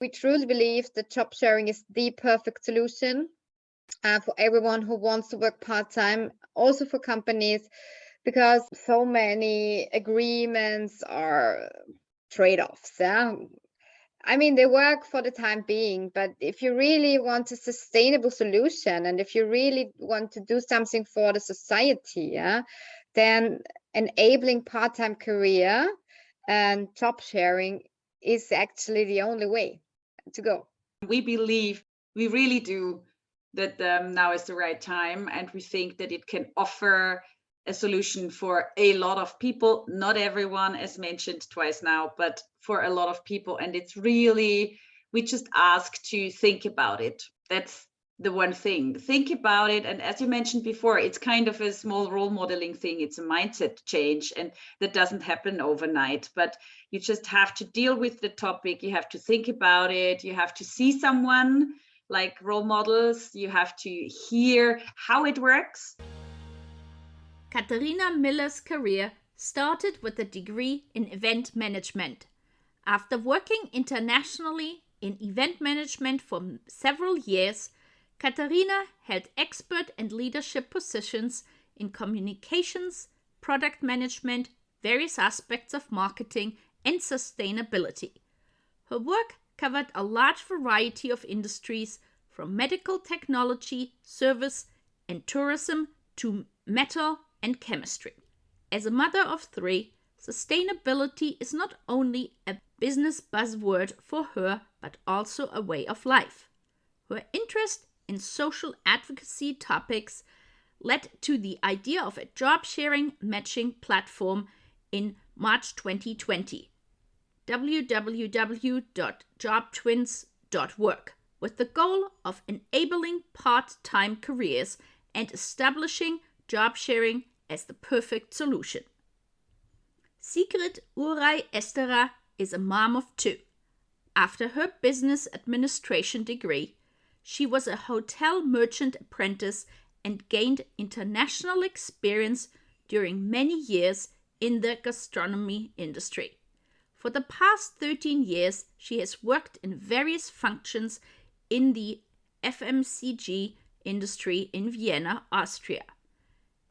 We truly believe that job sharing is the perfect solution for everyone who wants to work part-time, also for companies, because so many agreements are trade-offs. Yeah? I mean, they work for the time being, but if you really want a sustainable solution and if you really want to do something for the society, yeah, then enabling part-time career and job sharing is actually the only way to go. We believe, we really do, that now is the right time, and we think that it can offer a solution for a lot of people, not everyone, as mentioned twice now, but for a lot of people. And it's really, we just ask to think about it. That's the one thing. Think about it. And as you mentioned before, it's kind of a small role modeling thing. It's a mindset change, and that doesn't happen overnight, but you just have to deal with the topic. You have to think about it. You have to see someone like role models. You have to hear how it works. Katharina Miller's career started with a degree in event management. After working internationally in event management for several years, Katharina held expert and leadership positions in communications, product management, various aspects of marketing, and sustainability. Her work covered a large variety of industries, from medical technology, service, and tourism to metal and chemistry. As a mother of three, sustainability is not only a business buzzword for her, but also a way of life. Her interest in social advocacy topics led to the idea of a job-sharing matching platform in March 2020, www.jobtwins.work, with the goal of enabling part-time careers and establishing job sharing as the perfect solution. Sigrid Uray-Esterer is a mom of two. After her business administration degree, she was a hotel merchant apprentice and gained international experience during many years in the gastronomy industry. For the past 13 years, she has worked in various functions in the FMCG industry in Vienna, Austria.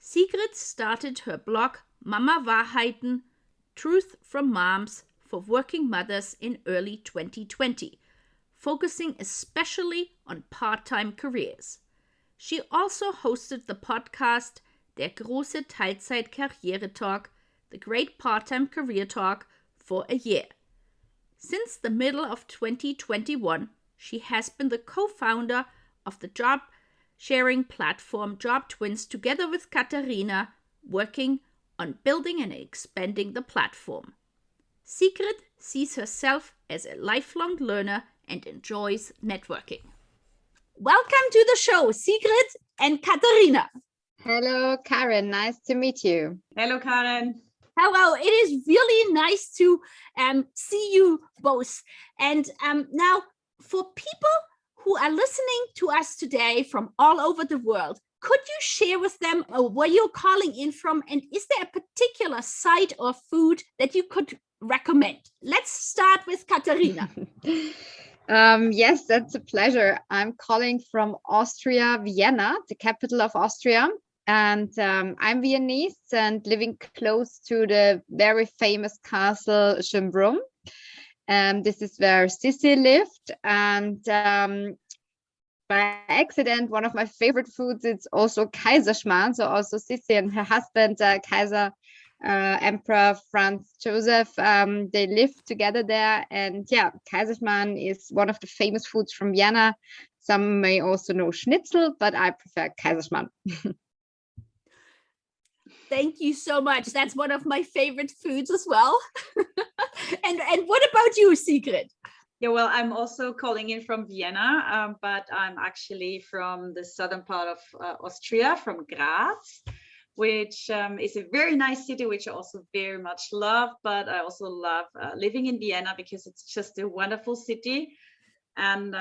Sigrid started her blog Mamawahrheiten, Truth from Moms for Working Mothers in early 2020, focusing especially on part-time careers. She also hosted the podcast Der große Teilzeitkarrieretalk, the Great Part-Time Career Talk, for a year. Since the middle of 2021, she has been the co-founder of the job sharing platform JobTwins together with Katharina, working on building and expanding the platform. Sigrid sees herself as a lifelong learner and enjoys networking. Welcome to the show, Sigrid and Katharina. Hello, Karen. Nice to meet you. Hello, Karen. Hello. It is really nice to see you both. And now, for people who are listening to us today from all over the world, could you share with them where you're calling in from? And is there a particular site or food that you could recommend? Let's start with Katharina. Yes, that's a pleasure. I'm calling from Austria, Vienna, the capital of Austria. And I'm Viennese and living close to the very famous castle Schönbrunn. This is where Sissi lived. And by accident, one of my favorite foods is also Kaiserschmarrn. So also Sissi and her husband, Kaiser Emperor Franz Joseph, they lived together there. And yeah, Kaiserschmarrn is one of the famous foods from Vienna. Some may also know Schnitzel, but I prefer Kaiserschmarrn. Thank you so much. That's one of my favorite foods as well. And what about you, Sigrid? Yeah, well, I'm also calling in from Vienna, but I'm actually from the southern part of Austria, from Graz, which is a very nice city, which I also very much love. But I also love living in Vienna because it's just a wonderful city. And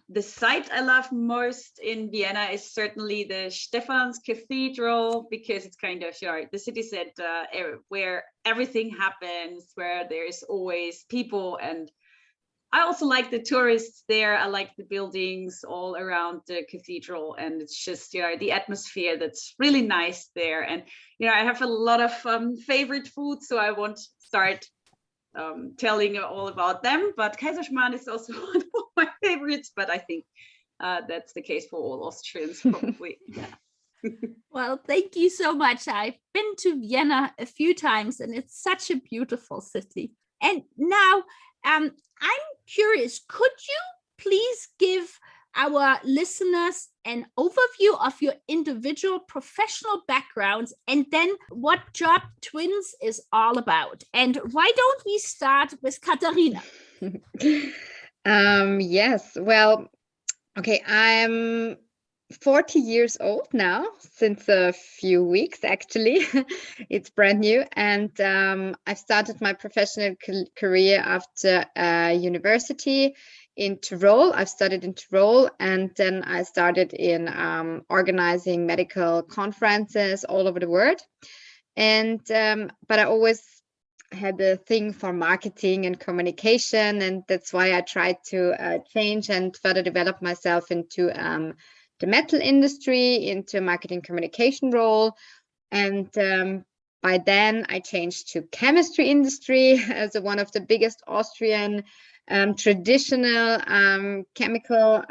the site I love most in Vienna is certainly the Stephans Cathedral, because it's kind of the city center where everything happens, where there is always people. And I also like the tourists there. I like the buildings all around the cathedral, and it's just, the atmosphere that's really nice there. And I have a lot of favorite food, so I won't start telling you all about them. But Kaiserschmarrn is also one of my favorites. But I think that's the case for all Austrians, probably. Well, thank you so much. I've been to Vienna a few times, and it's such a beautiful city. And now, I'm curious, could you please give our listeners an overview of your individual professional backgrounds and then what JobTwins is all about? And why don't we start with Katharina? Yes, well, okay, I'm 40 years old now, since a few weeks, actually. It's brand new. And I've started my professional career after university in Tyrol. I've studied in Tyrol, and then I started in organizing medical conferences all over the world. And but I always had a thing for marketing and communication, and that's why I tried to change and further develop myself into the metal industry, into marketing communication role. And by then I changed to chemistry industry as one of the biggest Austrian traditional chemical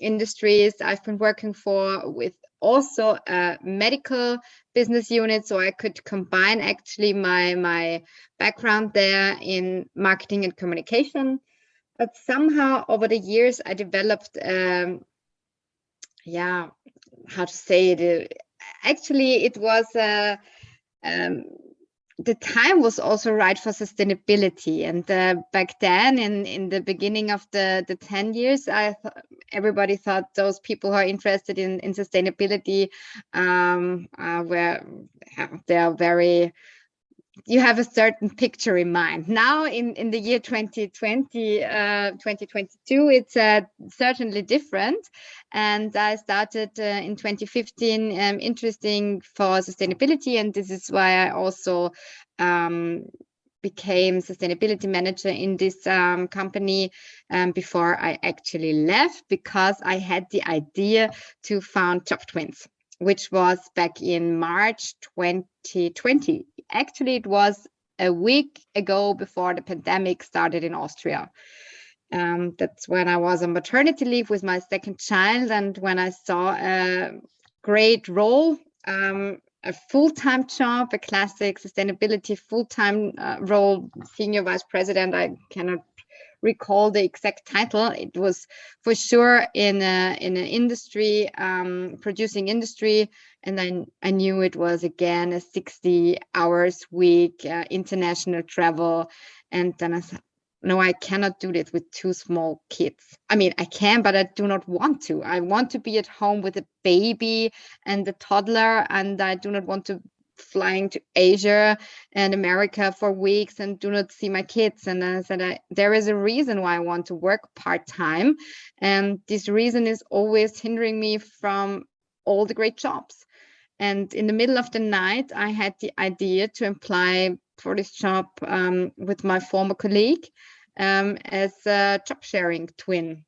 industries. I've been working for with also a medical business unit, so I could combine actually my background there in marketing and communication. But somehow over the years I developed how to say it, actually it was the time was also right for sustainability. And back then, in the beginning of the 10 years, everybody thought those people who are interested in sustainability they're very, you have a certain picture in mind. Now in the year 2020, 2022, it's certainly different. And I started in 2015 interesting for sustainability. And this is why I also became sustainability manager in this company before I actually left, because I had the idea to found JobTwins, which was back in March 2020. Actually, it was a week ago before the pandemic started in Austria. That's when I was on maternity leave with my second child, and when I saw a great role, a full-time job, a classic sustainability full-time role, senior vice president. I cannot recall the exact title. It was for sure in an industry, producing industry, and I knew it was again a 60 hours week, international travel. And then I said, no, I cannot do this with two small kids. I mean, I can, but I do not want to. I want to be at home with a baby and a toddler, and I do not want to flying to Asia and America for weeks and do not see my kids. And I said, there is a reason why I want to work part-time. And this reason is always hindering me from all the great jobs. And in the middle of the night, I had the idea to apply for this job with my former colleague as a job sharing twin.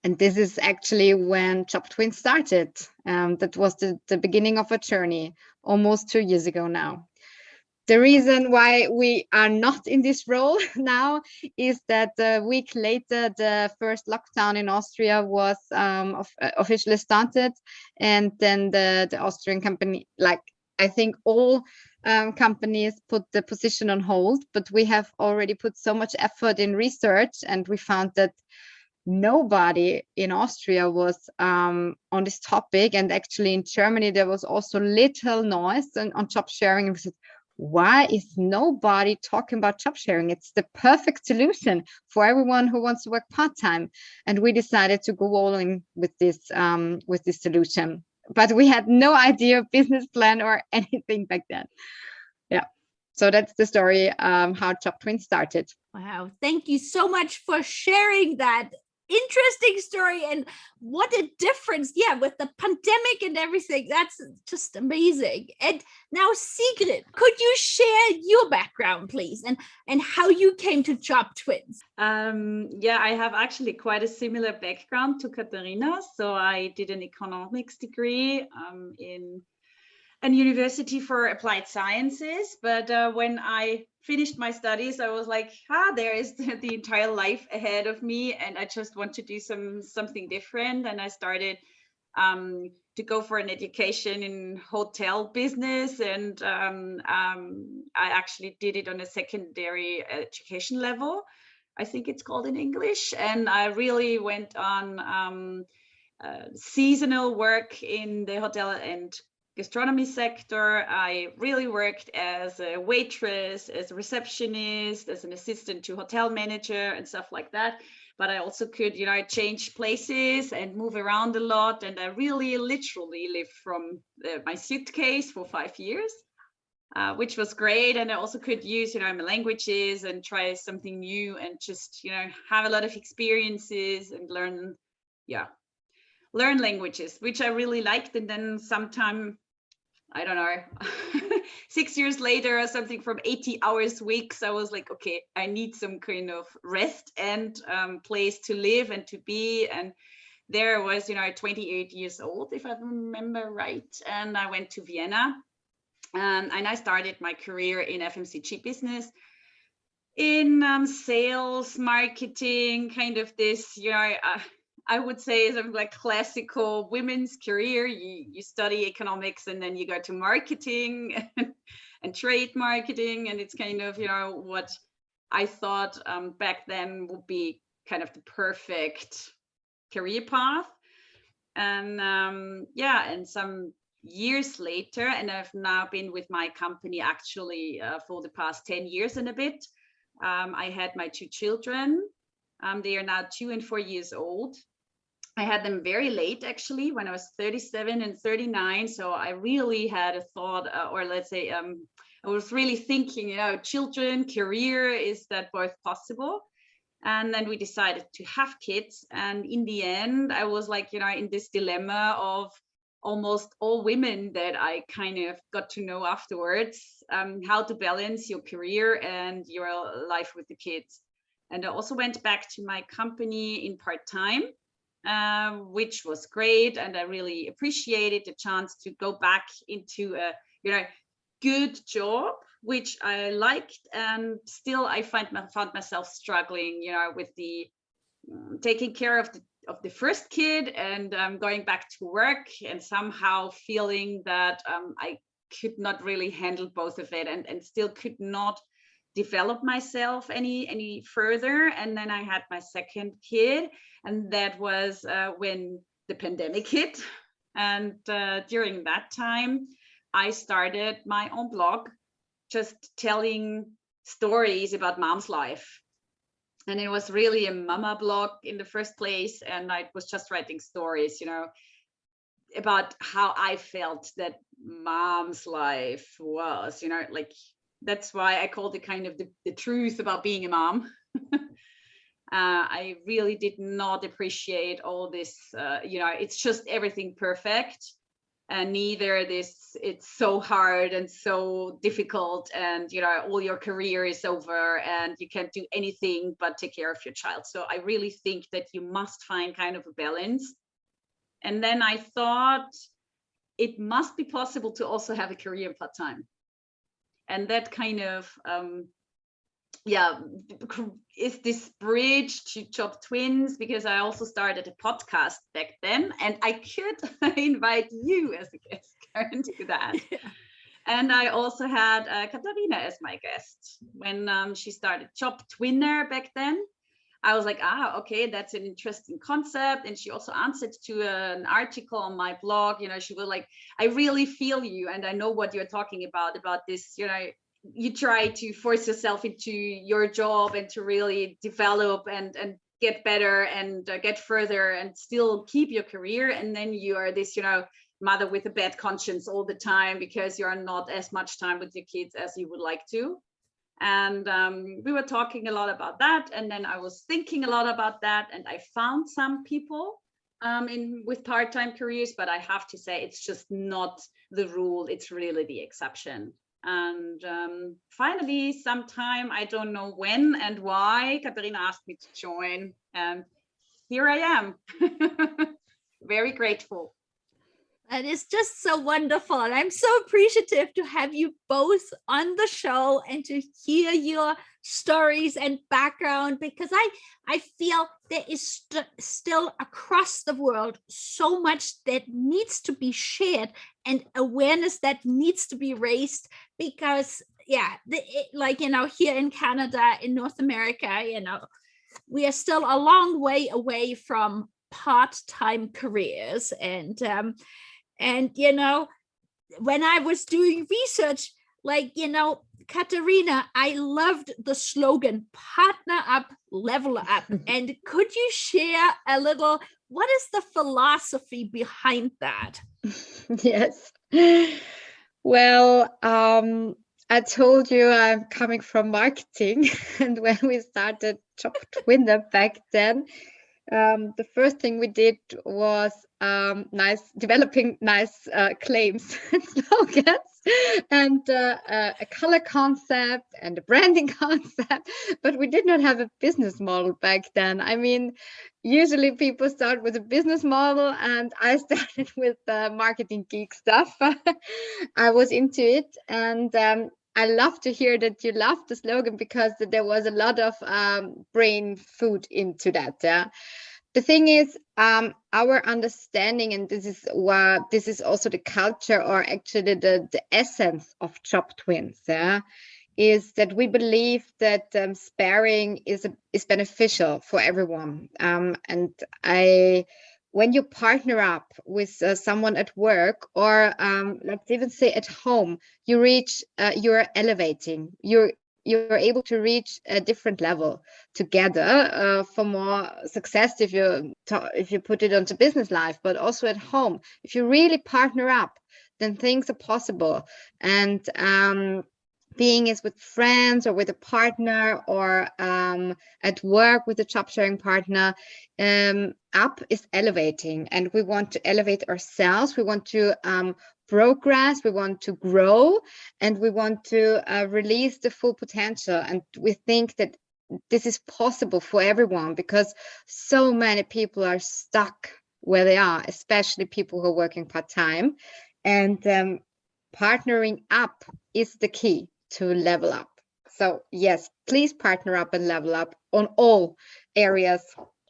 And this is actually when JobTwins started. That was the beginning of a journey almost 2 years ago now. The reason why we are not in this role now is that a week later, the first lockdown in Austria was officially started. And then the Austrian company, like I think all companies, put the position on hold. But we have already put so much effort in research, and we found that nobody in Austria was on this topic. And actually in Germany, there was also little noise on job sharing. We said, why is nobody talking about job sharing? It's the perfect solution for everyone who wants to work part-time. And we decided to go all in with this solution. But we had no idea of business plan or anything back then. Yeah. So that's the story how JobTwins started. Wow. Thank you so much for sharing that. interesting story, and what a difference, with the pandemic and everything. That's just amazing. And now, Sigrid, could you share your background, please, and how you came to JobTwins? I have actually quite a similar background to Katharina. So I did an economics degree in a university for applied sciences, but when I finished my studies, I was like, there is the entire life ahead of me, and I just want to do something different. And I started to go for an education in hotel business, and I actually did it on a secondary education level, I think it's called in English. And I really went on seasonal work in the hotel and gastronomy sector. I really worked as a waitress, as a receptionist, as an assistant to hotel manager and stuff like that. But I also could, change places and move around a lot. And I really literally lived from my suitcase for 5 years, which was great. And I also could use, my languages and try something new and just, have a lot of experiences and learn languages, which I really liked. And then sometime, I don't know, 6 years later or something, from 80 hours weeks, I was like, okay, I need some kind of rest and place to live and to be. And there I was, 28 years old, if I remember right. And I went to Vienna and I started my career in FMCG business, in sales, marketing, kind of this, I would say something like classical women's career. You study economics and then you go to marketing and trade marketing. And it's kind of, what I thought back then would be kind of the perfect career path. And and some years later, and I've now been with my company actually for the past 10 years and a bit. I had my 2 children. They are now 2 and 4 years old. I had them very late, actually, when I was 37 and 39. So I really had a thought, or let's say, I was really thinking, children, career, is that both possible? And then we decided to have kids. And in the end, I was like, in this dilemma of almost all women that I kind of got to know afterwards, how to balance your career and your life with the kids. And I also went back to my company in part-time, which was great. And I really appreciated the chance to go back into a, good job, which I liked. And still I found myself struggling, with the taking care of the first kid and going back to work, and somehow feeling that I could not really handle both of it, and still could not develop myself any further. And then I had my second kid, and that was when the pandemic hit. And during that time, I started my own blog, just telling stories about mom's life. And it was really a mama blog in the first place. And I was just writing stories, about how I felt that mom's life was, like, that's why I called it kind of the truth about being a mom. I really did not appreciate all this, it's just everything perfect. And neither this, it's so hard and so difficult, and all your career is over and you can't do anything but take care of your child. So I really think that you must find kind of a balance. And then I thought it must be possible to also have a career part-time. And that kind of is this bridge to JobTwins, because I also started a podcast back then, and I could invite you as a guest, Karen, to that. Yeah. And I also had Katharina as my guest when she started JobTwinner back then. I was like, okay, that's an interesting concept. And she also answered to an article on my blog. She was like, I really feel you, and I know what you're talking about this, you try to force yourself into your job and to really develop and get better and get further and still keep your career. And then you are this, mother with a bad conscience all the time because you are not as much time with your kids as you would like to. And we were talking a lot about that. And then I was thinking a lot about that. And I found some people with part-time careers, but I have to say it's just not the rule. It's really the exception. And finally, sometime, I don't know when and why, Katharina asked me to join. And here I am. Very grateful. That is just so wonderful. And I'm so appreciative to have you both on the show and to hear your stories and background, because I feel there is still across the world so much that needs to be shared and awareness that needs to be raised, because like, here in Canada, in North America, we are still a long way away from part-time careers. And when I was doing research, Katharina, I loved the slogan, partner up, level up. And could you share a little, what is the philosophy behind that? Yes. Well, I told you I'm coming from marketing. And when we started JobTwins back then, the first thing we did was developing nice claims and slogans, and a color concept and a branding concept, but we did not have a business model back then. I mean, usually people start with a business model, and I started with marketing geek stuff. I was into it, and I love to hear that you love the slogan, because there was a lot of brain food into that. Yeah. The thing is, our understanding, and this is also the culture, or actually the essence of JobTwins, yeah, is that we believe that sparing is beneficial for everyone. And when you partner up with someone at work, or let's even say at home, you're elevating. You're able to reach a different level together for more success if you put it onto business life, but also at home. If you really partner up, then things are possible. And being is with friends or with a partner, or at work with a job sharing partner, up is elevating, and we want to elevate ourselves. We want to progress, we want to grow, and we want to release the full potential. And we think that this is possible for everyone, because so many people are stuck where they are, especially people who are working part-time. And partnering up is the key to level up. So yes, please partner up and level up on all areas.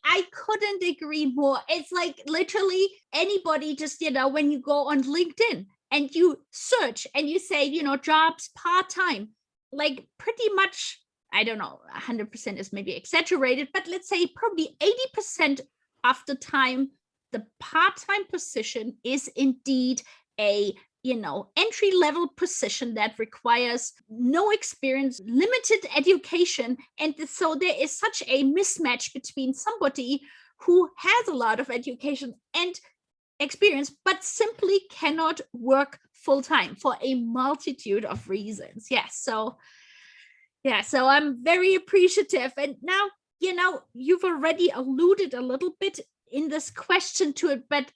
I couldn't agree more. It's like literally anybody, just, when you go on LinkedIn and you search and you say, jobs part-time, like pretty much, I don't know, 100% is maybe exaggerated, but let's say probably 80% of the time, the part-time position is indeed a entry-level position that requires no experience, limited education. And so there is such a mismatch between somebody who has a lot of education and experience, but simply cannot work full-time for a multitude of reasons. So I'm very appreciative. And now, you've already alluded a little bit in this question to it, but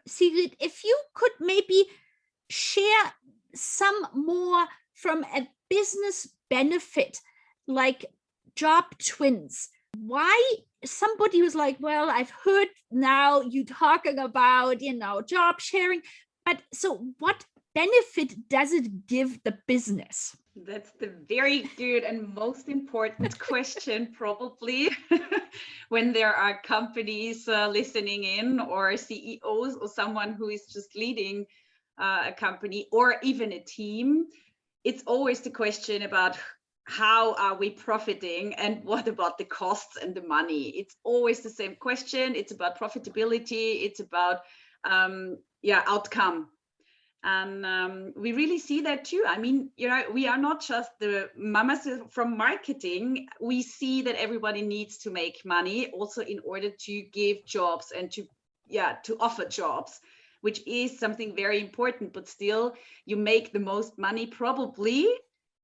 Sigrid, if you could maybe share some more from a business benefit like JobTwins. Why somebody was like, well, I've heard now you talking about, job sharing, but so what benefit does it give the business? That's the very good and most important question, probably, when there are companies listening in, or CEOs, or someone who is just leading a company or even a team. It's always the question about how are we profiting, and what about the costs and the money? It's always the same question. It's about profitability. It's about outcome. And we really see that too. I mean, we are not just the mamas from marketing. We see that everybody needs to make money also in order to give jobs and to offer jobs, which is something very important. But still, you make the most money probably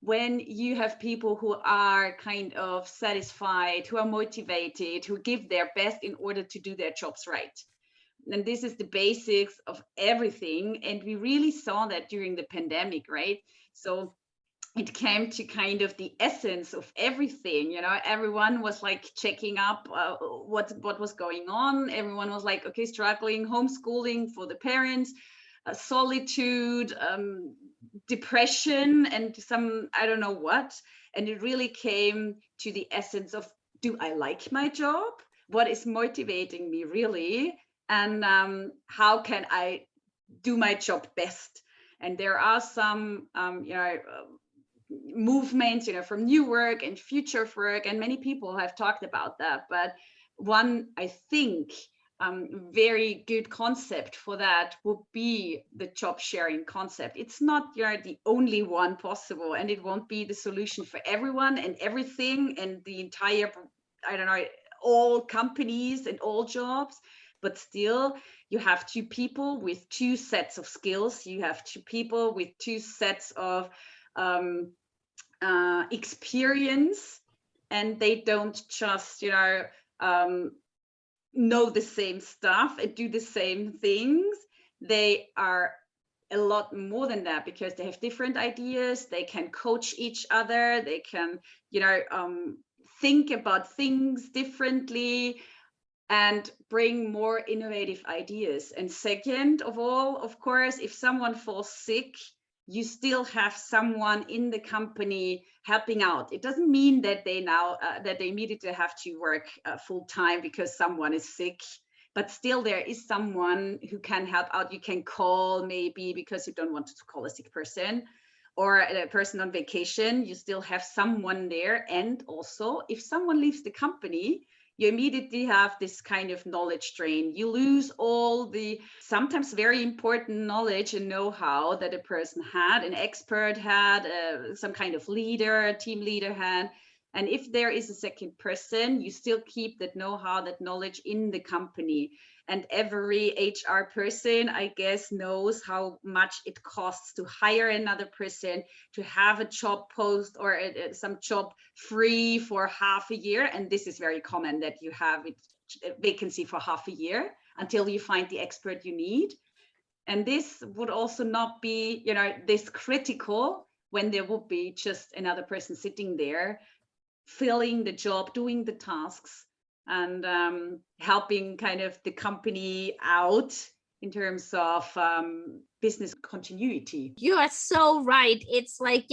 when you have people who are kind of satisfied, who are motivated, who give their best in order to do their jobs right. And this is the basics of everything. And we really saw that during the pandemic, right? So it came to kind of the essence of everything. You know, everyone was like checking up what was going on. Everyone was like, okay, struggling, homeschooling for the parents, solitude, depression, and some, I don't know what. And it really came to the essence of, do I like my job? What is motivating me really? And how can I do my job best? And there are some, movements, from new work and future work, and many people have talked about that. But one, I think, very good concept for that would be the job sharing concept. It's not the only one possible, and it won't be the solution for everyone and everything and the entire, I don't know, all companies and all jobs. But still, you have two people with two sets of skills. You have two people with two sets of experience, and they don't just know the same stuff and do the same things. They are a lot more than that, because they have different ideas. They can coach each other. They can think about things differently and bring more innovative ideas. And second of all, of course, if someone falls sick, you still have someone in the company helping out. It doesn't mean that they now that they immediately have to work full time because someone is sick, but still there is someone who can help out. You can call maybe because you don't want to call a sick person or a person on vacation. You still have someone there. And also, if someone leaves the company, you immediately have this kind of knowledge drain. You lose all the sometimes very important knowledge and know-how that a person had, an expert had, some kind of leader, team leader had. And if there is a second person, you still keep that know-how, that knowledge in the company. And every HR person, I guess, knows how much it costs to hire another person, to have a job post or some job free for half a year. And this is very common, that you have a vacancy for half a year until you find the expert you need. And this would also not be, this critical when there would be just another person sitting there, filling the job, doing the tasks, and helping kind of the company out in terms of business continuity. You are so right. It's like,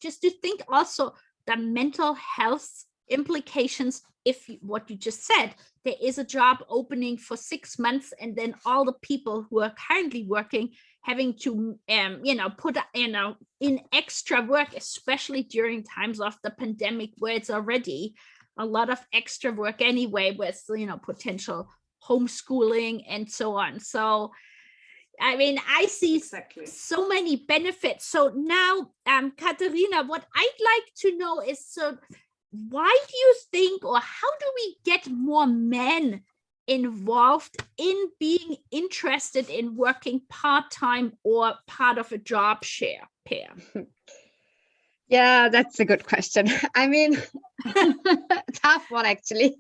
just to think also the mental health implications. If what you just said, there is a job opening for 6 months, and then all the people who are currently working having to put in extra work, especially during times of the pandemic, where it's already a lot of extra work anyway, with potential homeschooling and so on. So I mean, I see so many benefits. So now, Katharina, what I'd like to know is, so why do you think, or how do we get more men involved in being interested in working part-time or part of a job share pair? Yeah, that's a good question. I mean, tough one, actually.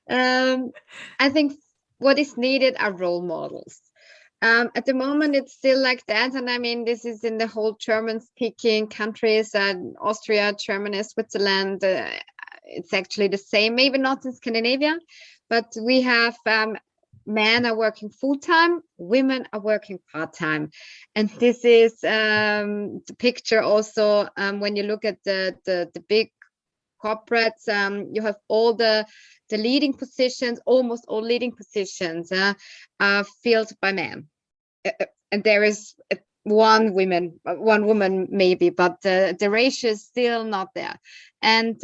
I think what is needed are role models. At the moment, it's still like that. And I mean, this is in the whole German-speaking countries, Austria, Germany, Switzerland. It's actually the same, maybe not in Scandinavia, but we have men are working full-time, women are working part-time. And this is the picture also when you look at the big corporates. You have all the leading positions, almost all leading positions are filled by men. And there is one woman maybe, but the ratio is still not there. And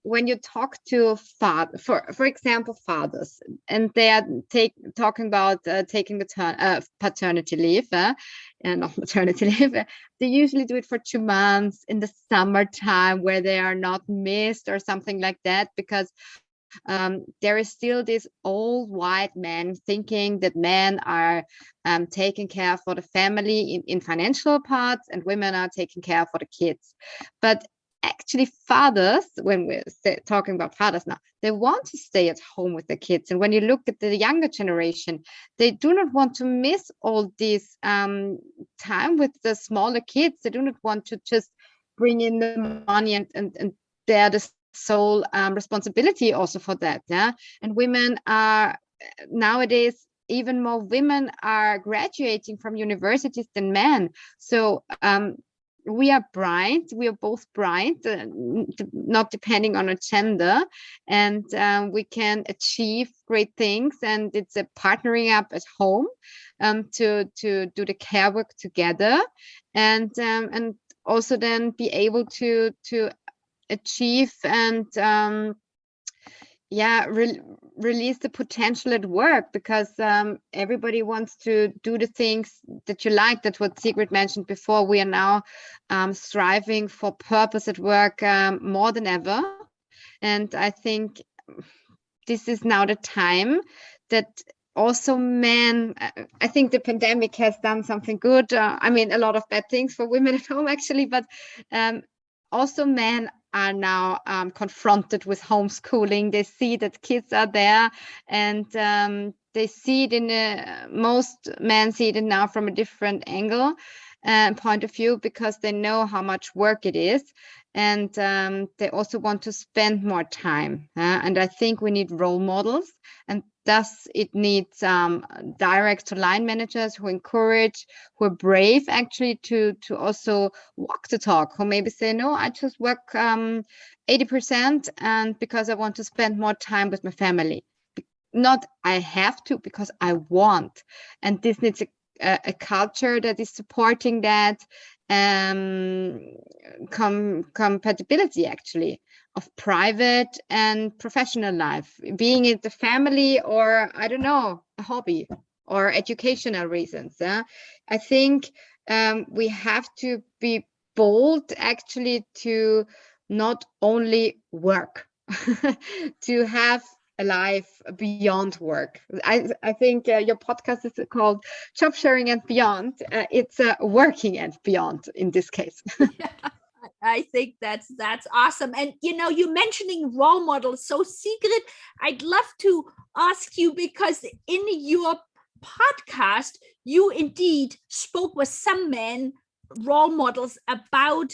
when you talk to for example, fathers, and they are talking about taking paternity leave, and not maternity leave, they usually do it for 2 months in the summertime, where they are not missed or something like that, because there is still this old white man thinking that men are taking care for the family in financial parts, and women are taking care for the kids. But actually fathers, when we're talking about fathers now, they want to stay at home with their kids. And when you look at the younger generation, they do not want to miss all this time with the smaller kids. They do not want to just bring in the money and they're the sole responsibility also for that. Yeah. And women are nowadays, even more women are graduating from universities than men. So we are bright. We are both bright, not depending on a gender, and we can achieve great things. And it's a partnering up at home to do the care work together, and also then be able to achieve and release the potential at work, because everybody wants to do the things that you like. That's what Sigrid mentioned before. We are now striving for purpose at work more than ever. And I think this is now the time that also men, I think the pandemic has done something good. I mean, a lot of bad things for women at home, actually, but also men are now confronted with homeschooling. They see that kids are there, and they see it most men see it now from a different angle point of view, because they know how much work it is, and they also want to spend more time. And I think we need role models, and thus it needs direct line managers who encourage, who are brave actually to also walk the talk, who maybe say, no, I just work 80%, and because I want to spend more time with my family. Not I have to, because I want. And this needs a culture that is supporting that compatibility, actually, of private and professional life, being it the family or, I don't know, a hobby or educational reasons. I think we have to be bold, actually, to not only work, to have a life beyond work. I think your podcast is called Jobsharing and Beyond. It's working and beyond in this case. Yeah, I think that's awesome. And you mentioning role models. So Sigrid, I'd love to ask you, because in your podcast, you indeed spoke with some men, role models, about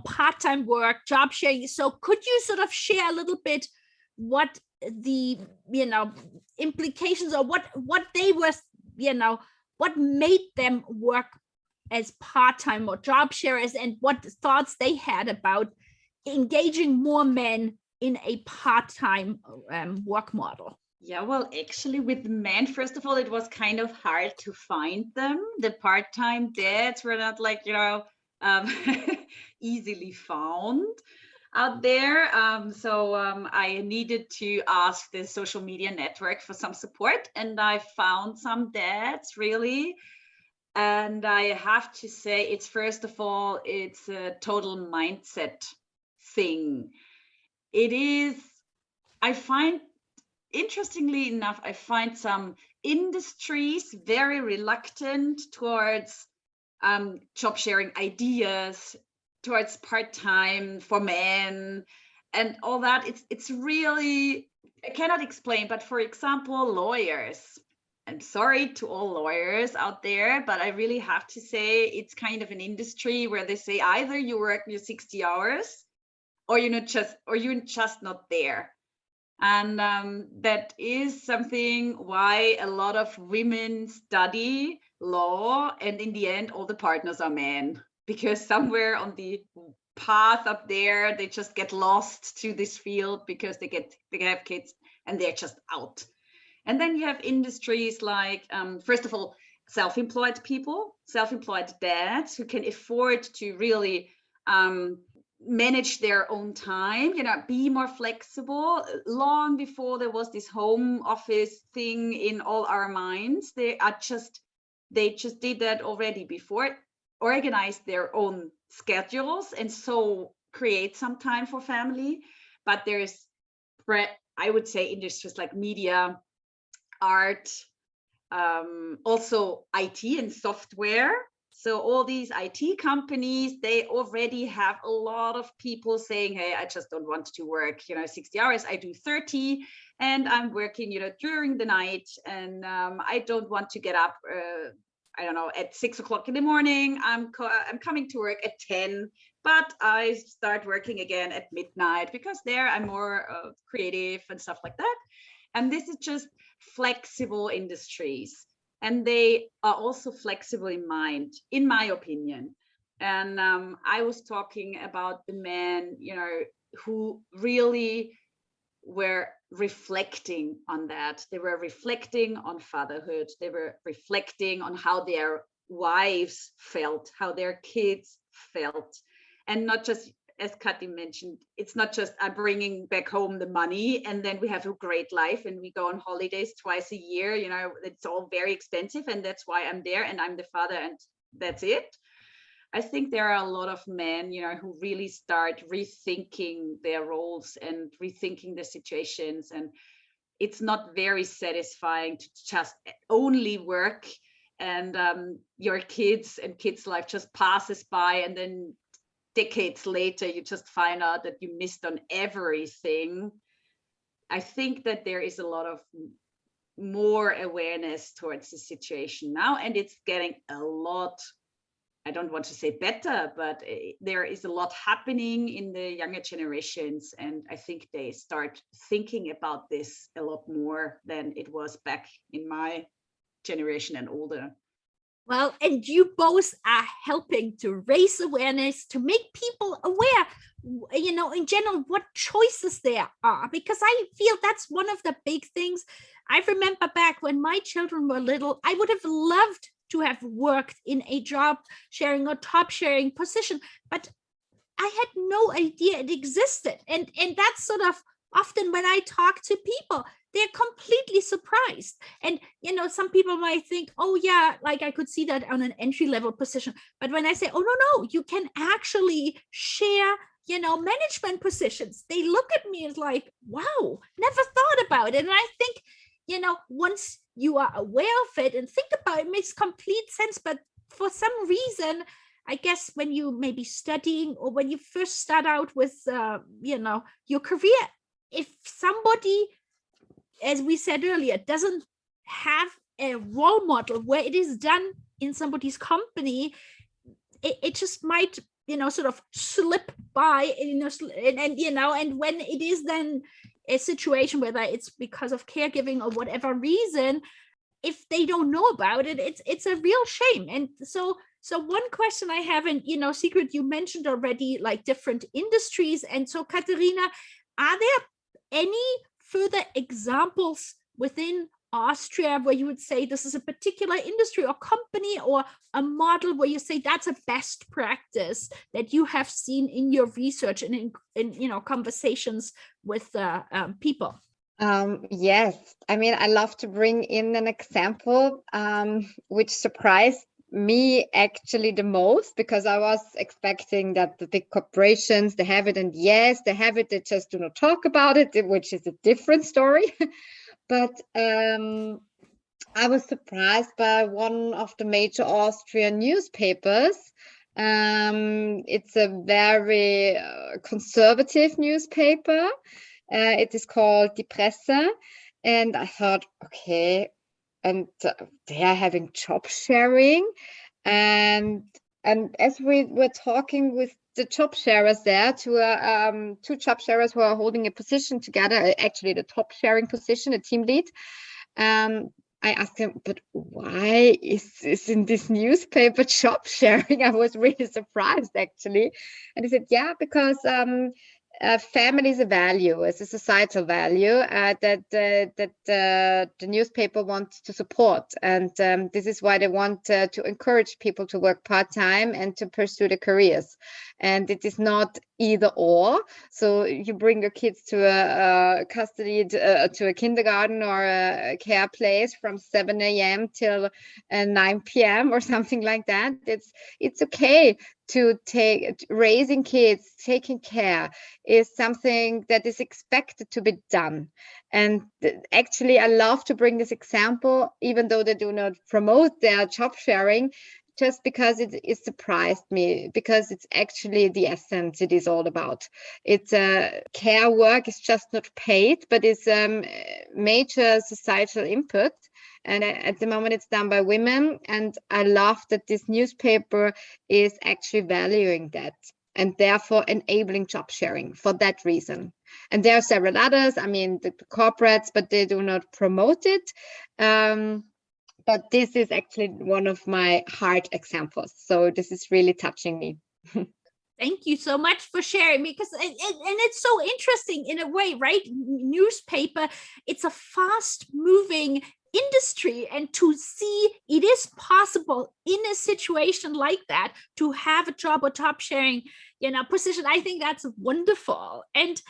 part-time work, job sharing. So could you sort of share a little bit what the implications, or what they were, what made them work as part-time or job sharers, and what thoughts they had about engaging more men in a part-time work model? Yeah, well, actually, with men, first of all, it was kind of hard to find them. The part-time dads were not easily found out there. So I needed to ask the social media network for some support, and I found some dads, really. And I have to say, it's first of all, it's a total mindset thing. It is, I find, interestingly enough, I find some industries very reluctant towards job sharing ideas, towards part-time for men and all that. It's really, I cannot explain, but for example, lawyers. I'm sorry to all lawyers out there, but I really have to say it's kind of an industry where they say either you work your 60 hours or you're just not there. And that is something why a lot of women study law, and in the end, all the partners are men, because somewhere on the path up there, they just get lost to this field because they have kids and they're just out. And then you have industries like, first of all, self-employed people, self-employed dads who can afford to really manage their own time, be more flexible. Long before there was this home office thing in all our minds, they just did that already before, organized their own schedules, and so create some time for family. But there's, I would say, industries like media, art, also IT and software. So all these IT companies, they already have a lot of people saying, hey, I just don't want to work, 60 hours, I do 30, and I'm working, during the night, and I don't want to get up, I don't know, at 6 o'clock in the morning. I'm coming to work at 10, but I start working again at midnight because there I'm more creative and stuff like that. And this is just flexible industries. And they are also flexible in mind, in my opinion. And I was talking about the men, who really were reflecting on that. They were reflecting on fatherhood. They were reflecting on how their wives felt, how their kids felt. And not just, as Kathi mentioned, it's not just I'm bringing back home the money and then we have a great life and we go on holidays twice a year. It's all very expensive and that's why I'm there and I'm the father and that's it. I think there are a lot of men, who really start rethinking their roles and rethinking the situations. And it's not very satisfying to just only work and your kids life just passes by, and then decades later you just find out that you missed on everything. I think that there is a lot of more awareness towards the situation now, and it's getting a lot, I don't want to say better, but there is a lot happening in the younger generations. And I think they start thinking about this a lot more than it was back in my generation and older. Well, and you both are helping to raise awareness, to make people aware, in general, what choices there are, because I feel that's one of the big things. I remember back when my children were little, I would have loved to have worked in a job sharing or top sharing position, but I had no idea it existed. And that's sort of often when I talk to people, they're completely surprised. And, some people might think, oh yeah, like I could see that on an entry-level position. But when I say, oh no, you can actually share, management positions, they look at me as like, wow, never thought about it. And I think, once you are aware of it and think about it, it makes complete sense. But for some reason, I guess when you may be studying or when you first start out with, your career, if somebody, as we said earlier, doesn't have a role model where it is done in somebody's company, it just might, sort of slip by, and when it is then a situation, whether it's because of caregiving or whatever reason, if they don't know about it, it's a real shame. And so one question I have, and Sigrid, you mentioned already like different industries, and so Katharina, are there any further examples within Austria where you would say this is a particular industry or company or a model where you say that's a best practice that you have seen in your research and in conversations with people? Yes, I mean, I love to bring in an example which surprised me actually the most, because I was expecting that the big corporations, they have it, and yes, they have it, they just do not talk about it, which is a different story. But I was surprised by one of the major Austrian newspapers. It's a very conservative newspaper. It is called Die Presse. And I thought, okay, and they are having job sharing. And as we were talking with the job sharers there, two job sharers who are holding a position together, actually the top sharing position, a team lead, I asked him, but why is in this newspaper job sharing? I was really surprised, actually. And he said, yeah, because family is a value, it's a societal value that the newspaper wants to support. And this is why they want to encourage people to work part-time and to pursue their careers. And it is not either or. So you bring your kids to a custody, to a kindergarten or a care place from 7 a.m. till 9 p.m. or something like that. It's okay to raising kids, taking care is something that is expected to be done. And actually, I love to bring this example, even though they do not promote their job sharing, just because it surprised me, because it's actually the essence it is all about. It's care work is just not paid, but it's major societal input. And at the moment it's done by women. And I love that this newspaper is actually valuing that and therefore enabling job sharing for that reason. And there are several others, I mean, the corporates, but they do not promote it. But this is actually one of my heart examples. So this is really touching me. Thank you so much for sharing, because and it's so interesting in a way, right? Newspaper, it's a fast moving industry, and to see it is possible in a situation like that to have a job or job sharing, position, I think that's wonderful. And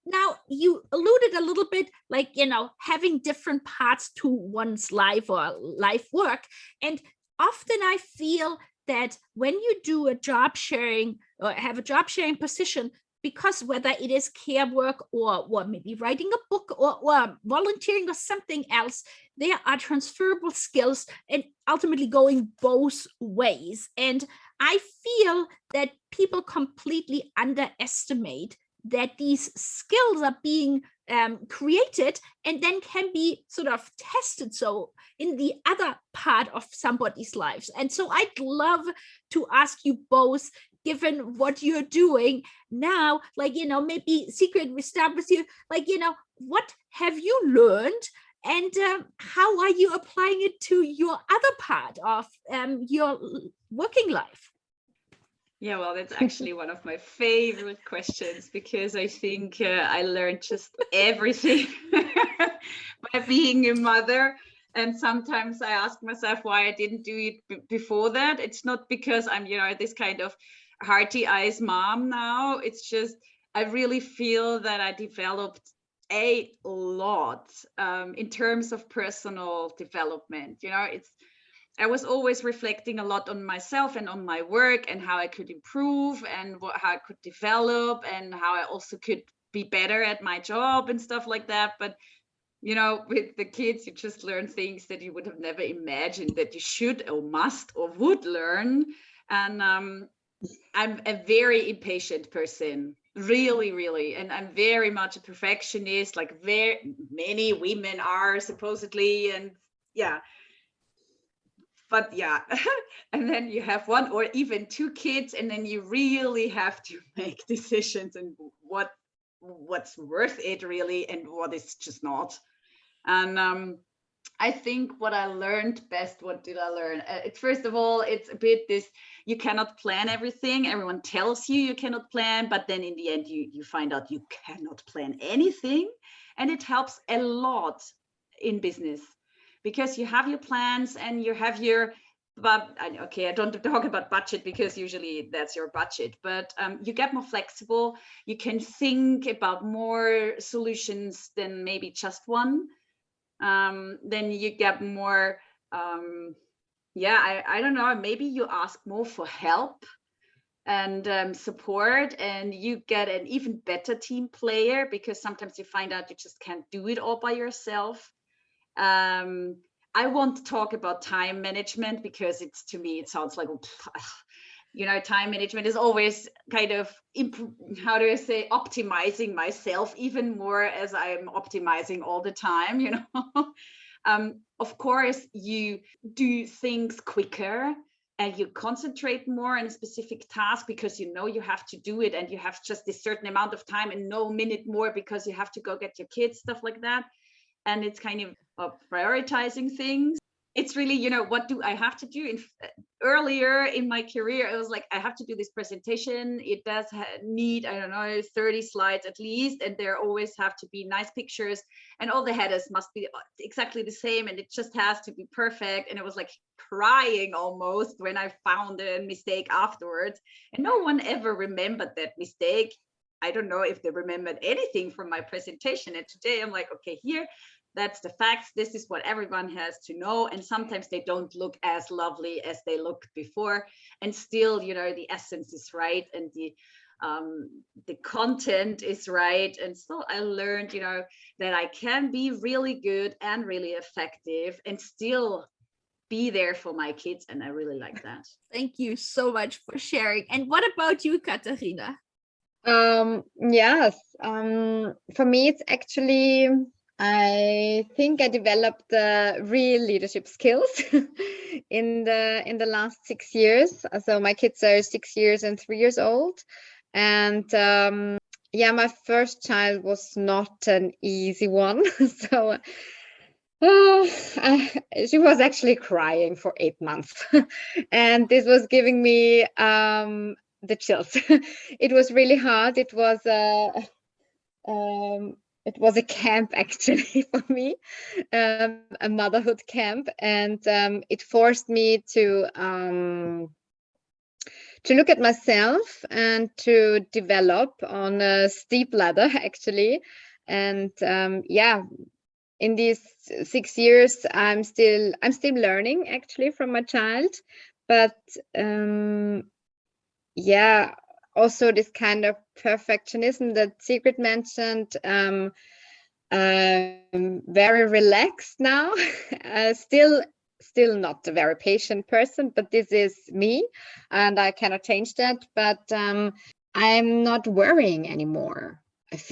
now you alluded a little bit, like, having different parts to one's life or life work. And often I feel that when you do a job sharing or have a job sharing position, because whether it is care work or maybe writing a book or volunteering or something else, there are transferable skills and ultimately going both ways. And I feel that people completely underestimate that these skills are being created and then can be sort of tested so in the other part of somebody's lives. And so I'd love to ask you both, given what you're doing now, like, maybe Sigrid, we start with you, like, what have you learned and how are you applying it to your other part of your working life? Yeah, well, that's actually one of my favorite questions, because I think I learned just everything by being a mother. And sometimes I ask myself why I didn't do it before that. It's not because I'm, this kind of hearty eyes mom now. It's just, I really feel that I developed a lot in terms of personal development. I was always reflecting a lot on myself and on my work and how I could improve and how I could develop and how I also could be better at my job and stuff like that. But, with the kids, you just learn things that you would have never imagined that you should or must or would learn. And I'm a very impatient person, really, really. And I'm very much a perfectionist, like very many women are supposedly. And yeah. But yeah, and then you have one or even two kids, and then you really have to make decisions and what's worth it really and what is just not. And I think what I learned best, what did I learn? First of all, it's a bit this, you cannot plan everything. Everyone tells you cannot plan, but then in the end, you find out you cannot plan anything. And it helps a lot in business, because you have your plans and you have your, but okay, I don't talk about budget because usually that's your budget, but you get more flexible. You can think about more solutions than maybe just one. Then you get more, I don't know, maybe you ask more for help and support, and you get an even better team player, because sometimes you find out you just can't do it all by yourself. I won't talk about time management, because to me it sounds like, time management is always kind of, how do I say, optimizing myself even more as I'm optimizing all the time. Of course, you do things quicker and you concentrate more on a specific task because you have to do it, and you have just a certain amount of time and no minute more because you have to go get your kids, stuff like that. And it's kind of prioritizing things. It's really, what do I have to do? Earlier in my career, it was like, I have to do this presentation. It does need, 30 slides at least. And there always have to be nice pictures, and all the headers must be exactly the same. And it just has to be perfect. And it was like crying almost when I found a mistake afterwards. And no one ever remembered that mistake. I don't know if they remembered anything from my presentation. And today I'm like, okay, here, that's the facts. This is what everyone has to know. And sometimes they don't look as lovely as they looked before. And still, the essence is right, and the content is right. And so I learned, that I can be really good and really effective and still be there for my kids, and I really like that. Thank you so much for sharing. And what about you, Katharina? Yes. For me, it's actually, I think I developed the real leadership skills in the last 6 years. So my kids are 6 years and 3 years old, and yeah, my first child was not an easy one. So she was actually crying for 8 months, and this was giving me the chills. It was really hard. It was a camp actually for me, a motherhood camp, and it forced me to look at myself and to develop on a steep ladder actually, and yeah. In these 6 years, I'm still learning actually from my child, but yeah, also this kind of perfectionism that Sigrid mentioned. Very relaxed now. Still not a very patient person, but this is me, and I cannot change that. But I'm not worrying anymore if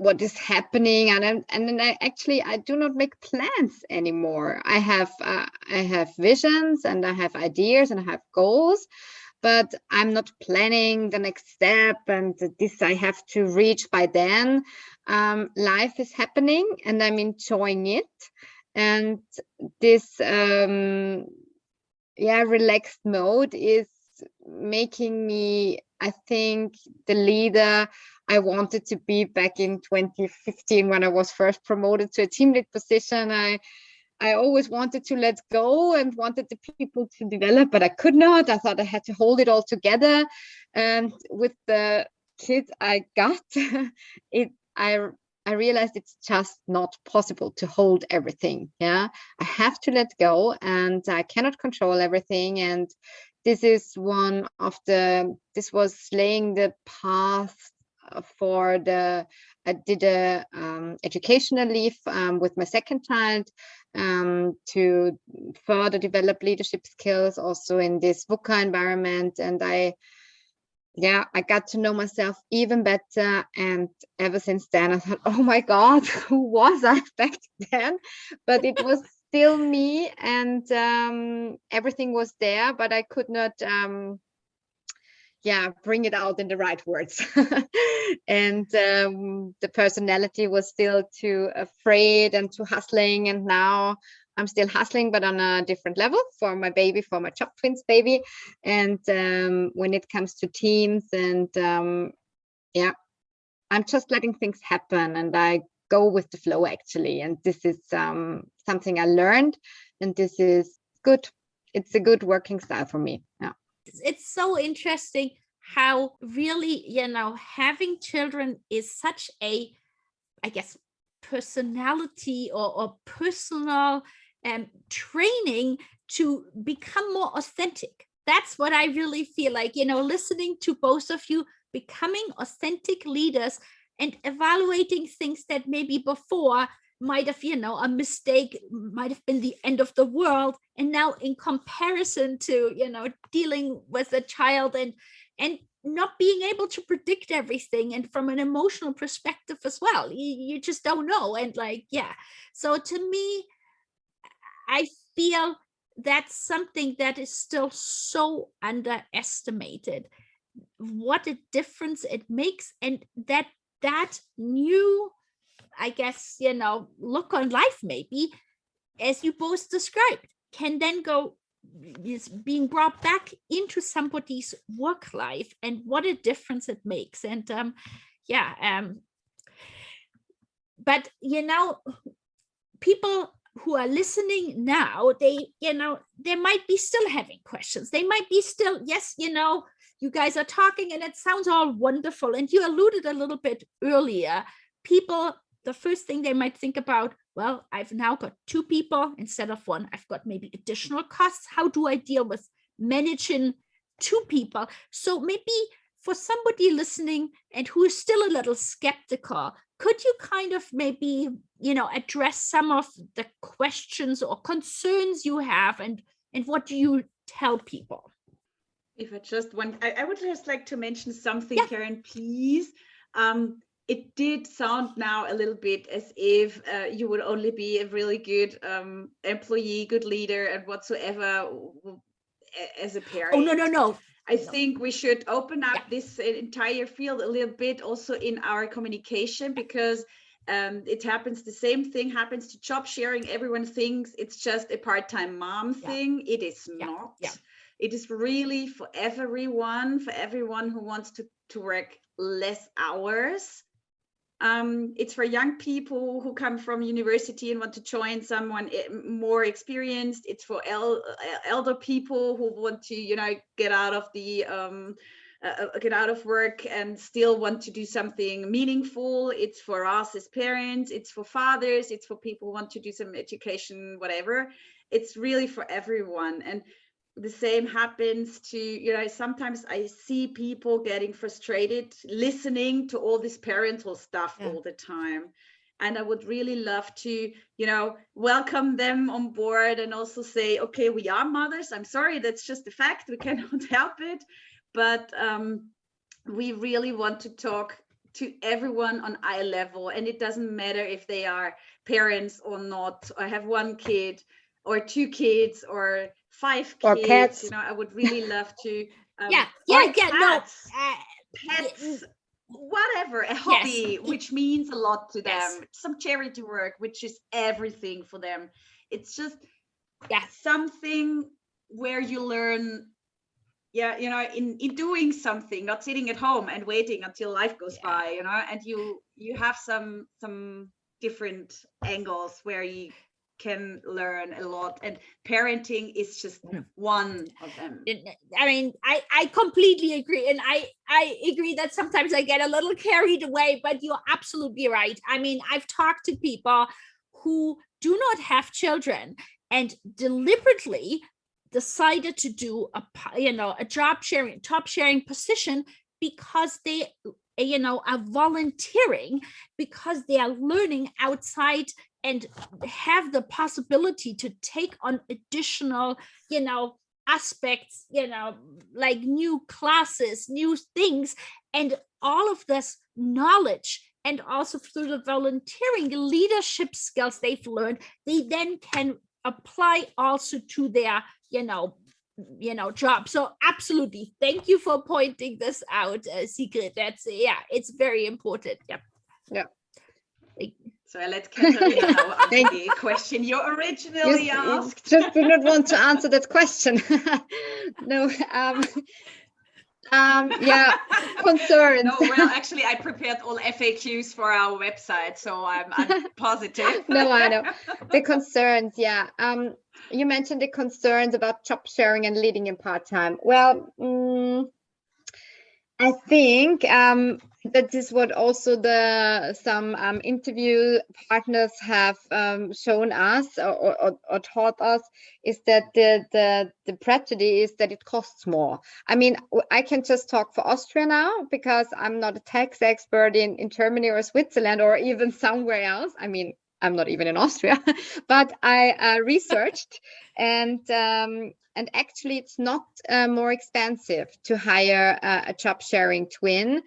what is happening, and then I do not make plans anymore. I have visions, and I have ideas, and I have goals, but I'm not planning the next step and this I have to reach by then. Life is happening, and I'm enjoying it, and this relaxed mode is making me, I think, the leader I wanted to be back in 2015 when I was first promoted to a team lead position. I always wanted to let go and wanted the people to develop, but I could not. I thought I had to hold it all together. And with the kids I got, I realized it's just not possible to hold everything. Yeah, I have to let go, and I cannot control everything. And this was laying the path for I did a educational leave with my second child to further develop leadership skills also in this VUCA environment. And I got to know myself even better. And ever since then, I thought, oh my God, who was I back then? But it was still me, and everything was there, but I could not bring it out in the right words. And the personality was still too afraid and too hustling. And now I'm still hustling, but on a different level for my JobTwins baby. And when it comes to teams, and I'm just letting things happen, and I go with the flow actually. And this is something I learned, and this is good. It's a good working style for me. Yeah. It's so interesting how really, having children is such a, I guess, personality or personal training to become more authentic. That's what I really feel like, listening to both of you, becoming authentic leaders and evaluating things that maybe before might have, a mistake might have been the end of the world. And now in comparison to, dealing with a child and not being able to predict everything, and from an emotional perspective as well, you just don't know. And so to me, I feel that's something that is still so underestimated, what a difference it makes. And that new, I guess, look on life, maybe, as you both described, can then go is being brought back into somebody's work life, and what a difference it makes. And but people who are listening now, they might be still having questions. They might be still, yes, you guys are talking and it sounds all wonderful, and you alluded a little bit earlier, people, the first thing they might think about, well, I've now got 2 people instead of 1. I've got maybe additional costs. How do I deal with managing 2 people? So maybe for somebody listening and who is still a little skeptical, could you kind of maybe, address some of the questions or concerns you have, and what do you tell people? If I just want, I would just like to mention something, Yeah. Karen, please. It did sound now a little bit as if you would only be a really good employee, good leader, and whatsoever as a parent. Oh, no. I think we should open up this entire field a little bit also in our communication, because it happens, the same thing happens to job sharing. Everyone thinks it's just a part-time mom thing. It is not. It is really for everyone who wants to work less hours. It's for young people who come from university and want to join someone more experienced. It's for elder people who want to, get out of work and still want to do something meaningful. It's for us as parents. It's for fathers. It's for people who want to do some education, whatever. It's really for everyone. And the same happens to, sometimes I see people getting frustrated listening to all this parental stuff all the time. And I would really love to, welcome them on board and also say, okay, we are mothers. I'm sorry, that's just a fact. We cannot help it. But we really want to talk to everyone on eye level. And it doesn't matter if they are parents or not, or have one kid or two kids or 5 kids, or cats. I would really love to. Pets, whatever, a hobby, which means a lot to them. Some charity work, which is everything for them. It's just something where you learn, in doing something, not sitting at home and waiting until life goes by, and you have some different angles where you can learn a lot, and parenting is just one of them. I mean, I completely agree, and I agree that sometimes I get a little carried away, but you're absolutely right. I mean, I've talked to people who do not have children and deliberately decided to do a top sharing position because they are volunteering, because they are learning outside and have the possibility to take on additional, aspects, like new classes, new things, and all of this knowledge. And also through the volunteering leadership skills they've learned, they then can apply also to their, job. So absolutely, thank you for pointing this out, Sigrid. That's it's very important. Yeah. So I let Katharina know answer the question you originally asked. Just do not want to answer that question. No. Concerns. No, well, actually, I prepared all FAQs for our website, so I'm positive. No, I know. The concerns, you mentioned the concerns about job sharing and leading in part-time. Well, I think that is what also some interview partners have shown us or taught us, is that the prejudice is that it costs more. I mean, I can just talk for Austria now, because I'm not a tax expert in Germany or Switzerland or even somewhere else. I mean, I'm not even in Austria, but I researched, and actually it's not more expensive to hire a job sharing twin,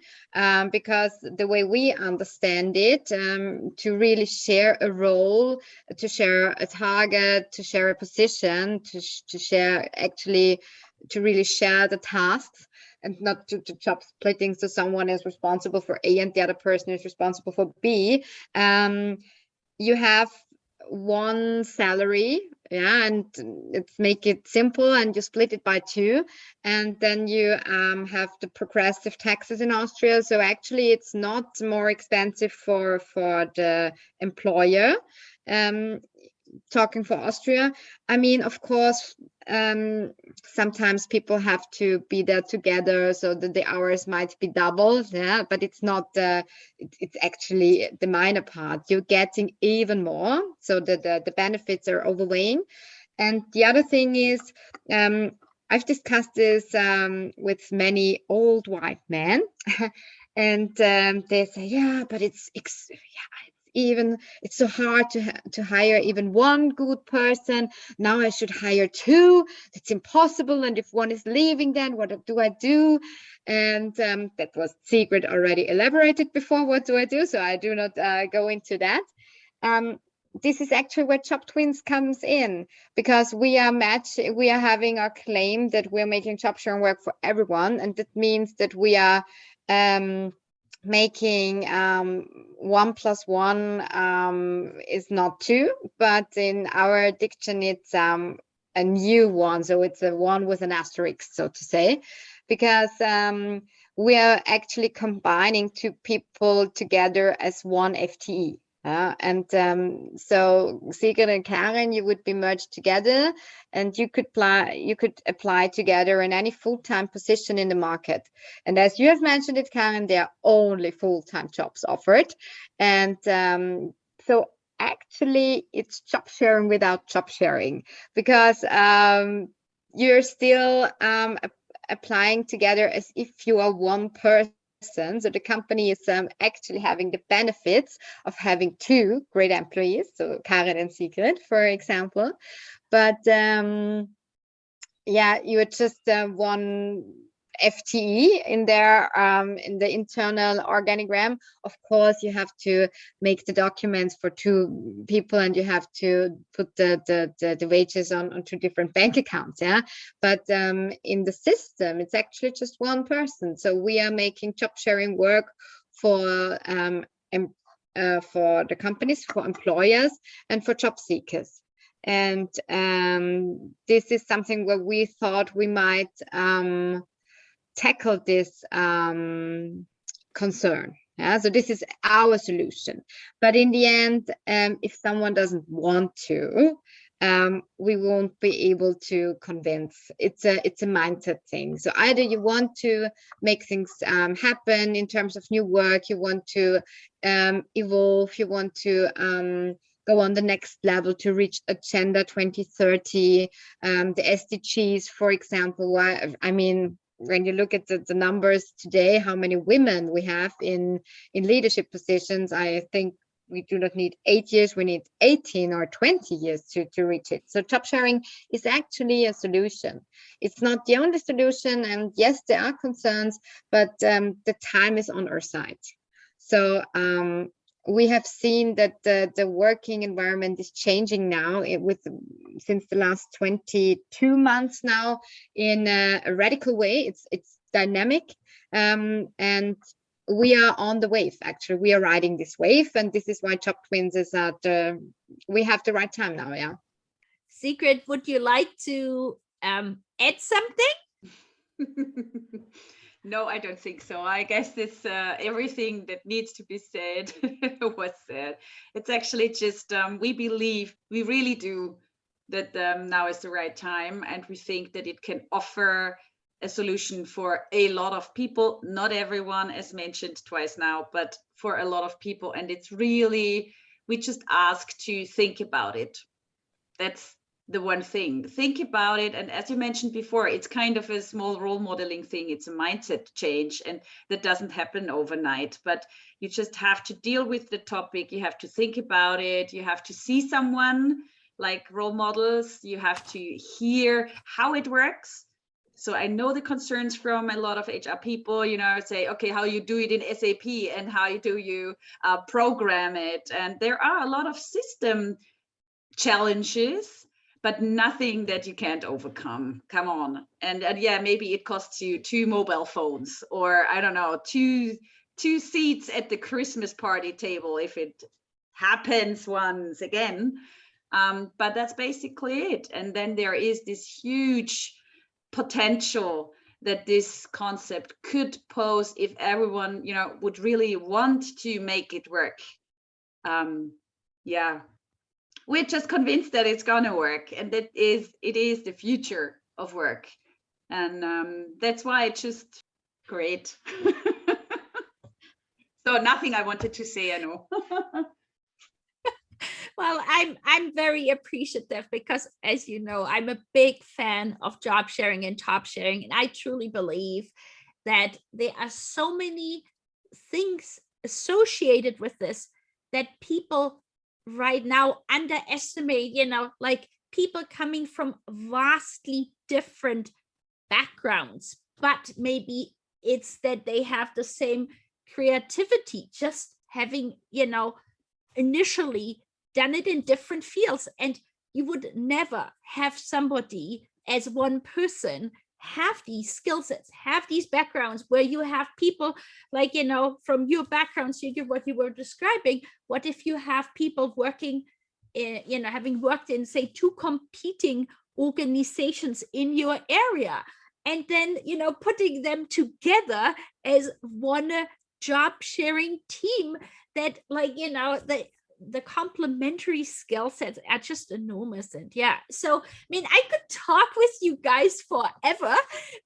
because the way we understand it, to really share a role, to share a target, to share a position, to share, actually to really share the tasks, and not to job splitting, so someone is responsible for A and the other person is responsible for B. You have one salary, and let's make it simple, and you split it by 2, and then you have the progressive taxes in Austria. So actually it's not more expensive for the employer. Talking for Austria, I mean, of course, sometimes people have to be there together, so that the hours might be doubled, but it's not it's actually the minor part. You're getting even more, so the benefits are overweighing. And the other thing is, I've discussed this with many old white men And they say, yeah, but it's so hard to hire even one good person. Now I should hire two. It's impossible. And if one is leaving, then what do I do? And that was Sigrid already elaborated before. What do I do? So I do not go into that. This is actually where JobTwins comes in, because we are having our claim that we're making job sharing work for everyone, and that means that we are making 1 + 1 is not 2, but in our diction it's a new one, so it's a 1 with an asterisk, so to say, because we are actually combining 2 people together as 1 FTE. So Sigrid and Karen, you would be merged together, and you could apply together in any full-time position in the market. And as you have mentioned it, Karen, there are only full-time jobs offered. And so actually it's job sharing without job sharing, because you're still applying together as if you are one person. So the company is actually having the benefits of having 2 great employees, so Karen and Sigrid, for example. But yeah, you are just 1 FTE in there, in the internal organigram. Of course, you have to make the documents for 2 people, and you have to put the wages on 2 different bank accounts. Yeah, but in the system, it's actually just 1 person. So we are making job sharing work for the companies, for employers, and for job seekers. And this is something where we thought we might tackle this concern. Yeah, so this is our solution. But in the end, if someone doesn't want to, we won't be able to convince. It's a mindset thing. So either you want to make things happen in terms of new work, you want to evolve, you want to go on the next level to reach Agenda 2030, the SDGs, for example. I mean, when you look at the numbers today, how many women we have in leadership positions, I think we do not need 8 years, we need 18 or 20 years to reach it. So job sharing is actually a solution. It's not the only solution, and yes, there are concerns, but the time is on our side. So we have seen that the working environment is changing now since the last 22 months now in a radical way. It's dynamic, and we are on the wave. Actually, we are riding this wave, and this is why JobTwins is we have the right time now. Yeah. Sigrid, would you like to add something? No, I don't think so. I guess this everything that needs to be said was said. It's actually just we really do that now is the right time, and we think that it can offer a solution for a lot of people, not everyone, as mentioned twice now, but for a lot of people. And it's really, we just ask to think about it. That's the one thing. Think about it. And as you mentioned before, it's kind of a small role modeling thing. It's a mindset change, and that doesn't happen overnight, but you just have to deal with the topic. You have to think about it. You have to see someone like role models. You have to hear how it works. So I know the concerns from a lot of HR people, say, okay, how you do it in SAP and how do you program it? And there are a lot of system challenges, but nothing that you can't overcome. Come on. And yeah, maybe it costs you 2 mobile phones, or I don't know, two seats at the Christmas party table if it happens once again. But that's basically it. And then there is this huge potential that this concept could pose if everyone, would really want to make it work. Yeah. We're just convinced that it's gonna work, and it is the future of work, and that's why it's just great. So nothing I wanted to say, I know. Well, I'm very appreciative because, as you know, I'm a big fan of job sharing and top sharing, and I truly believe that there are so many things associated with this that people right now underestimate, like people coming from vastly different backgrounds, but maybe it's that they have the same creativity, just having, initially done it in different fields. And you would never have somebody as one person have these skill sets, have these backgrounds, where you have people like, from your background, Sigrid, what you were describing. What if you have people working in, having worked in, say, 2 competing organizations in your area, and then, putting them together as one job sharing team that, like, the complementary skill sets are just enormous. And so, I could talk with you guys forever,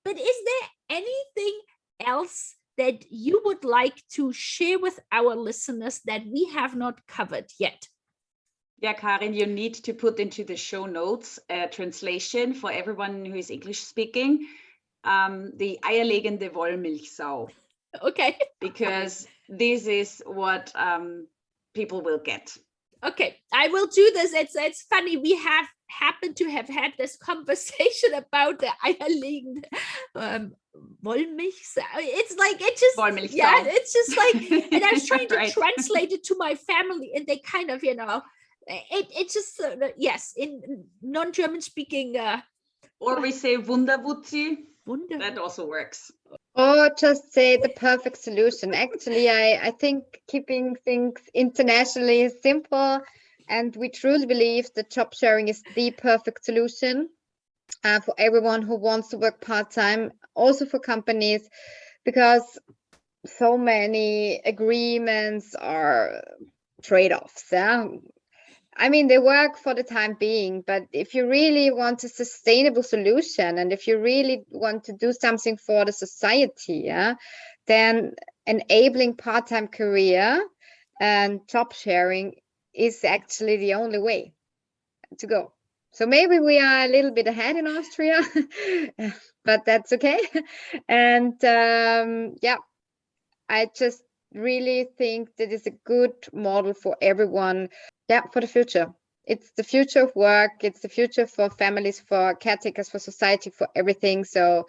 but is there anything else that you would like to share with our listeners that we have not covered yet? Yeah, Karin, you need to put into the show notes a translation for everyone who is English speaking, the eierlegende Wollmilchsau. Okay. Because this is what people will get. Okay, I will do this. It's funny. We have happened to have had this conversation about the eierlegende Wollmilchsau. It's like, Wollmilchsau. it's just like, and I was trying to Right. translate it to my family, and they kind of, it's just, yes, in non-German speaking. Or we say Wunderwutzi. Wunder. That also works. Or just say the perfect solution. Actually, I think keeping things internationally is simple, and we truly believe that job sharing is the perfect solution for everyone who wants to work part-time, also for companies, because so many agreements are trade-offs. Yeah? They work for the time being, but if you really want a sustainable solution, and if you really want to do something for the society, then enabling part-time career and job sharing is actually the only way to go. So maybe we are a little bit ahead in Austria, but that's okay. And I just really think that is a good model for everyone. For the future. It's the future of work. It's the future for families, for caretakers, for society, for everything. So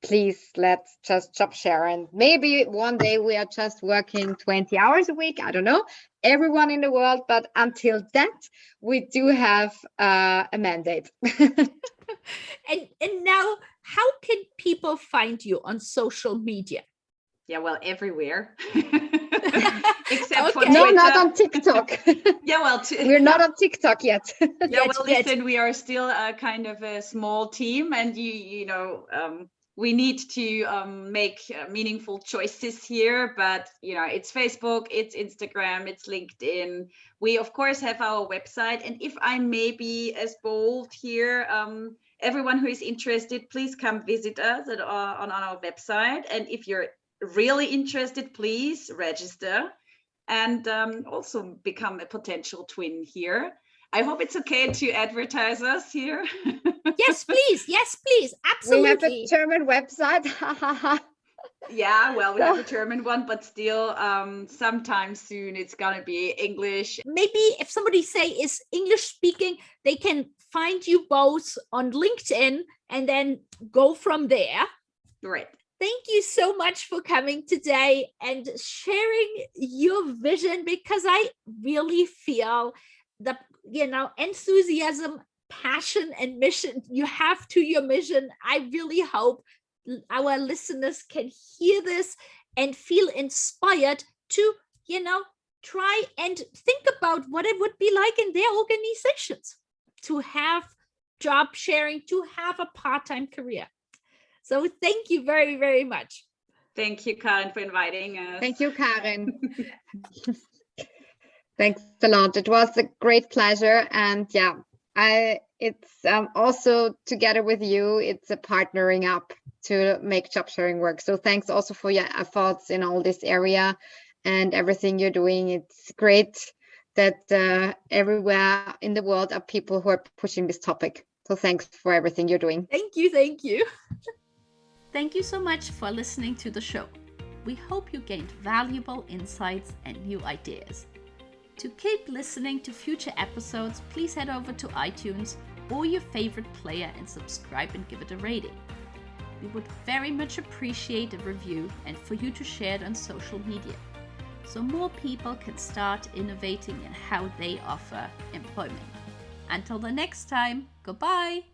please, let's just job share. And maybe one day we are just working 20 hours a week. I don't know, everyone in the world. But until that, we do have a mandate. And now, how can people find you on social media? Yeah, well, everywhere. Except for Okay. Twitter. No, not on TikTok. Yeah, well, we're not on TikTok yet. Listen, we are still a kind of a small team, and we need to make meaningful choices here. But it's Facebook, it's Instagram, it's LinkedIn. We of course have our website, and if I may be as bold here, everyone who is interested, please come visit us on our website. And if you're really interested, please register and also become a potential twin here. I hope it's okay to advertise us here. Yes, please. Absolutely. We have a German website. Yeah, well, we have a German one, but still sometime soon it's gonna be English. Maybe if somebody is English speaking, they can find you both on LinkedIn and then go from there. Right. Thank you so much for coming today and sharing your vision, because I really feel the enthusiasm, passion, and mission you have to your mission. I really hope our listeners can hear this and feel inspired to try and think about what it would be like in their organizations to have job sharing, to have a part-time career. So thank you very, very much. Thank you, Karin, for inviting us. Thank you, Karin. Thanks a lot. It was a great pleasure. And it's also together with you, it's a partnering up to make job sharing work. So thanks also for your efforts in all this area and everything you're doing. It's great that everywhere in the world are people who are pushing this topic. So thanks for everything you're doing. Thank you. Thank you so much for listening to the show. We hope you gained valuable insights and new ideas. To keep listening to future episodes, please head over to iTunes or your favorite player and subscribe and give it a rating. We would very much appreciate a review and for you to share it on social media, so more people can start innovating in how they offer employment. Until the next time, goodbye!